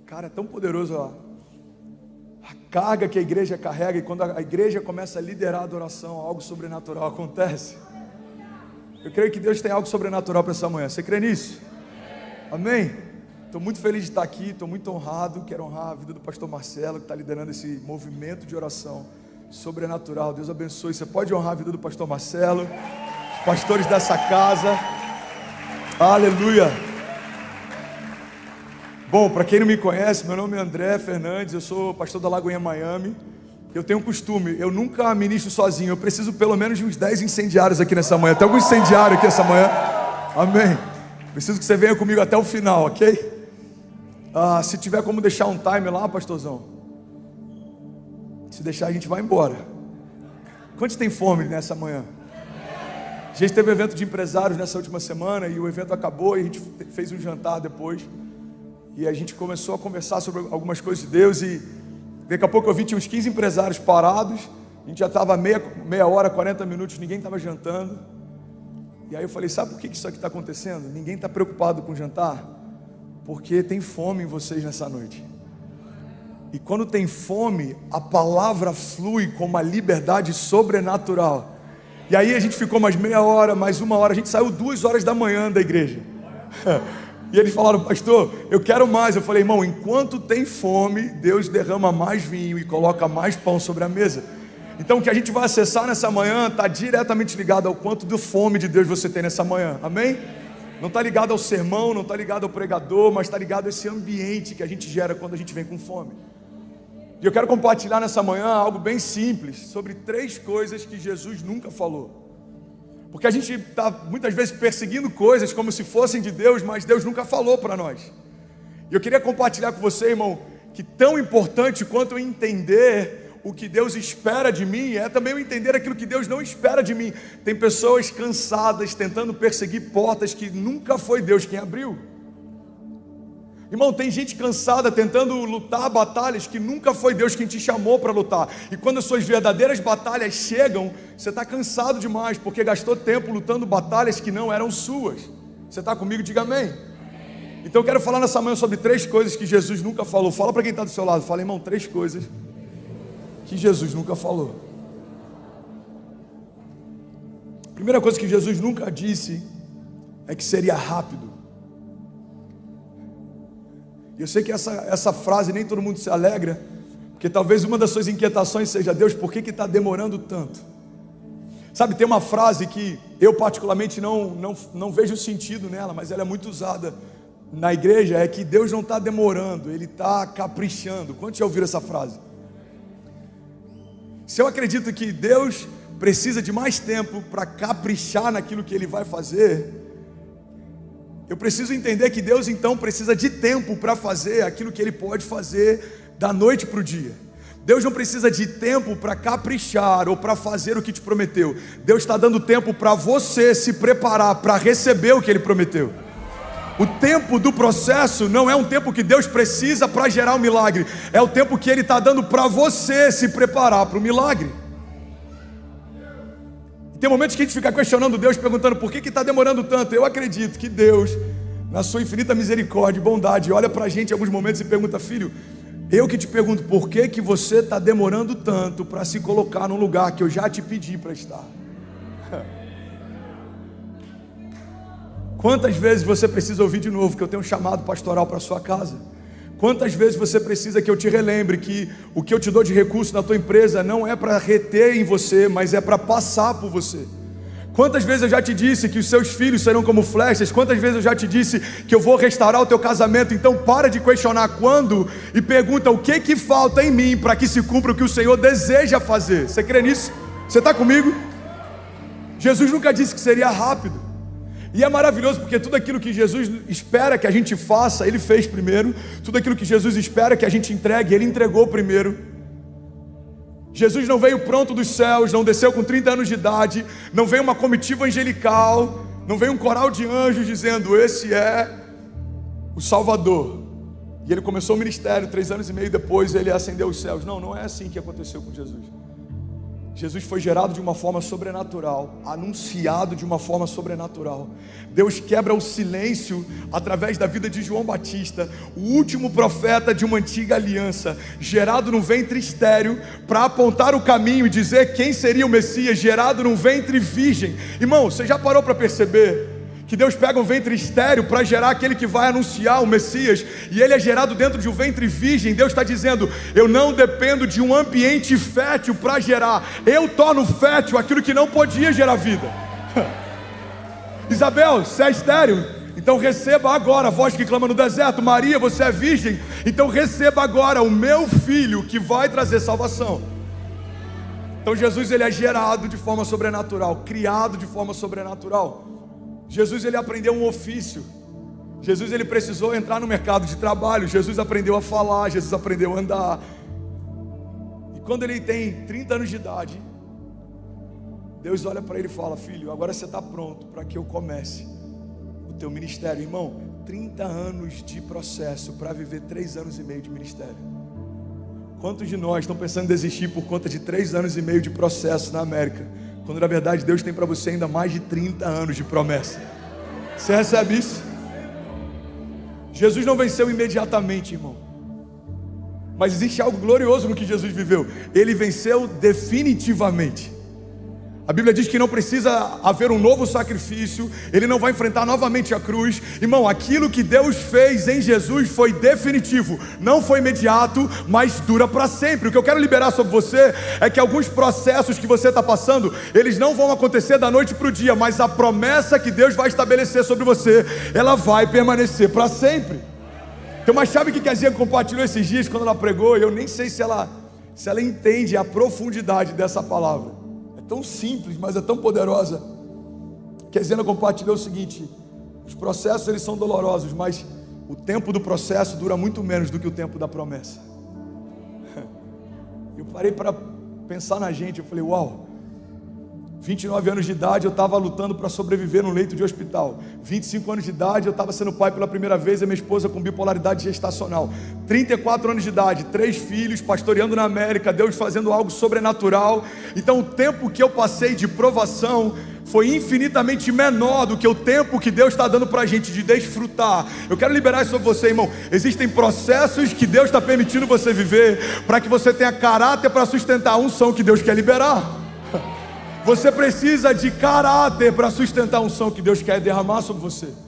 Cara, é tão poderoso a carga que a igreja carrega, e quando a igreja começa a liderar a adoração, algo sobrenatural acontece. Eu creio que Deus tem algo sobrenatural para essa manhã. Você crê nisso? Amém? Estou muito feliz de estar aqui, estou muito honrado. Quero honrar a vida do pastor Marcelo, que está liderando esse movimento de oração sobrenatural. Deus abençoe. Você pode honrar a vida do pastor Marcelo, os pastores dessa casa. Aleluia. Bom, para quem não me conhece, meu nome é André Fernandes, eu sou pastor da Lagoinha Miami. Eu tenho um costume, eu nunca ministro sozinho, eu preciso pelo menos de uns 10 incendiários aqui nessa manhã. Tem algum incendiário aqui essa manhã? Amém. Preciso que você venha comigo até o final, ok? Se tiver como deixar um time lá, pastorzão. Se deixar, a gente vai embora. Quantos tem fome nessa manhã? A gente teve um evento de empresários nessa última semana, e o evento acabou e a gente fez um jantar depois. E a gente começou a conversar sobre algumas coisas de Deus, e daqui a pouco eu vi, tinha uns 15 empresários parados. A gente já estava meia hora, 40 minutos, ninguém estava jantando. E aí eu falei, sabe por que isso aqui está acontecendo? Ninguém está preocupado com o jantar? Porque tem fome em vocês nessa noite. E quando tem fome, a palavra flui com uma liberdade sobrenatural. E aí a gente ficou mais meia hora, mais uma hora, a gente saiu 2 horas da manhã da igreja. E eles falaram, pastor, eu quero mais. Eu falei, irmão, enquanto tem fome, Deus derrama mais vinho e coloca mais pão sobre a mesa. Então o que a gente vai acessar nessa manhã está diretamente ligado ao quanto de fome de Deus você tem nessa manhã, amém? Não está ligado ao sermão, não está ligado ao pregador, mas está ligado a esse ambiente que a gente gera quando a gente vem com fome. E eu quero compartilhar nessa manhã algo bem simples, sobre 3 coisas que Jesus nunca falou. Porque a gente está muitas vezes perseguindo coisas como se fossem de Deus, mas Deus nunca falou para nós. E eu queria compartilhar com você, irmão, que tão importante quanto eu entender o que Deus espera de mim, é também eu entender aquilo que Deus não espera de mim. Tem pessoas cansadas tentando perseguir portas que nunca foi Deus quem abriu. Irmão, tem gente cansada tentando lutar batalhas que nunca foi Deus quem te chamou para lutar. E quando as suas verdadeiras batalhas chegam, você está cansado demais, porque gastou tempo lutando batalhas que não eram suas. Você está comigo? Diga amém. Então eu quero falar nessa manhã sobre 3 coisas que Jesus nunca falou. Fala para quem está do seu lado. Fala, irmão, 3 coisas que Jesus nunca falou. A primeira coisa que Jesus nunca disse é que seria rápido. E eu sei que essa frase nem todo mundo se alegra, porque talvez uma das suas inquietações seja, Deus, por que está demorando tanto? Sabe, tem uma frase que eu particularmente não vejo sentido nela, mas ela é muito usada na igreja, é que Deus não está demorando, Ele está caprichando. Quantos já ouviram essa frase? Se eu acredito que Deus precisa de mais tempo para caprichar naquilo que Ele vai fazer, eu preciso entender que Deus então precisa de tempo para fazer aquilo que Ele pode fazer da noite para o dia. Deus não precisa de tempo para caprichar ou para fazer o que te prometeu. Deus está dando tempo para você se preparar para receber o que Ele prometeu. O tempo do processo não é um tempo que Deus precisa para gerar um milagre. É o tempo que Ele está dando para você se preparar para o milagre. Tem momentos que a gente fica questionando Deus, perguntando por que está demorando tanto. Eu acredito que Deus, na sua infinita misericórdia e bondade, olha para a gente em alguns momentos e pergunta, filho, eu que te pergunto, por que você está demorando tanto para se colocar num lugar que eu já te pedi para estar? Quantas vezes você precisa ouvir de novo que eu tenho um chamado pastoral para a sua casa? Quantas vezes você precisa que eu te relembre que o que eu te dou de recurso na tua empresa não é para reter em você, mas é para passar por você? Quantas vezes eu já te disse que os seus filhos serão como flechas? Quantas vezes eu já te disse que eu vou restaurar o teu casamento? Então para de questionar quando e pergunta o que falta em mim para que se cumpra o que o Senhor deseja fazer. Você crê nisso? Você está comigo? Jesus nunca disse que seria rápido. E é maravilhoso porque tudo aquilo que Jesus espera que a gente faça, Ele fez primeiro. Tudo aquilo que Jesus espera que a gente entregue, Ele entregou primeiro. Jesus não veio pronto dos céus, não desceu com 30 anos de idade, não veio uma comitiva angelical, não veio um coral de anjos dizendo, esse é o Salvador. E Ele começou o ministério, 3 anos e meio depois Ele ascendeu aos céus. Não é assim que aconteceu com Jesus. Jesus foi gerado de uma forma sobrenatural, anunciado de uma forma sobrenatural. Deus quebra o silêncio através da vida de João Batista, o último profeta de uma antiga aliança, gerado num ventre estéril, para apontar o caminho e dizer quem seria o Messias, gerado num ventre virgem. Irmão, você já parou para perceber que Deus pega um ventre estéril para gerar aquele que vai anunciar o Messias, e ele é gerado dentro de um ventre virgem? Deus está dizendo: eu não dependo de um ambiente fértil para gerar, eu torno fértil aquilo que não podia gerar vida. Isabel, você é estéril? Então receba agora a voz que clama no deserto. Maria, você é virgem? Então receba agora o meu filho que vai trazer salvação. Então Jesus, ele é gerado de forma sobrenatural, criado de forma sobrenatural. Jesus, ele aprendeu um ofício. Jesus, ele precisou entrar no mercado de trabalho. Jesus aprendeu a falar, Jesus aprendeu a andar. E quando ele tem 30 anos de idade, Deus olha para ele e fala: filho, agora você está pronto para que eu comece o teu ministério. Irmão, 30 anos de processo para viver 3 anos e meio de ministério. Quantos de nós estão pensando em desistir por conta de 3 anos e meio de processo na América, quando na verdade Deus tem para você ainda mais de 30 anos de promessa? Você recebe isso? Jesus não venceu imediatamente, irmão, mas existe algo glorioso no que Jesus viveu. Ele venceu definitivamente. A Bíblia diz que não precisa haver um novo sacrifício, ele não vai enfrentar novamente a cruz. Irmão, aquilo que Deus fez em Jesus foi definitivo, não foi imediato, mas dura para sempre. O que eu quero liberar sobre você é que alguns processos que você está passando, eles não vão acontecer da noite para o dia, mas a promessa que Deus vai estabelecer sobre você, ela vai permanecer para sempre. Tem uma chave que a Zia compartilhou esses dias quando ela pregou, e eu nem sei se ela entende a profundidade dessa palavra. Tão simples, mas é tão poderosa, que a Zena compartilhou o seguinte: os processos, eles são dolorosos, mas o tempo do processo dura muito menos do que o tempo da promessa. Eu parei para pensar na gente, eu falei: uau, 29 anos de idade eu estava lutando para sobreviver num leito de hospital. 25 anos de idade eu estava sendo pai pela primeira vez, e minha esposa com bipolaridade gestacional. 34 anos de idade, 3 filhos, pastoreando na América, Deus fazendo algo sobrenatural. Então o tempo que eu passei de provação foi infinitamente menor do que o tempo que Deus está dando para a gente de desfrutar. Eu quero liberar isso sobre você, irmão. Existem processos que Deus está permitindo você viver, para que você tenha caráter para sustentar a unção que Deus quer liberar. Você precisa de caráter para sustentar a unção que Deus quer derramar sobre você.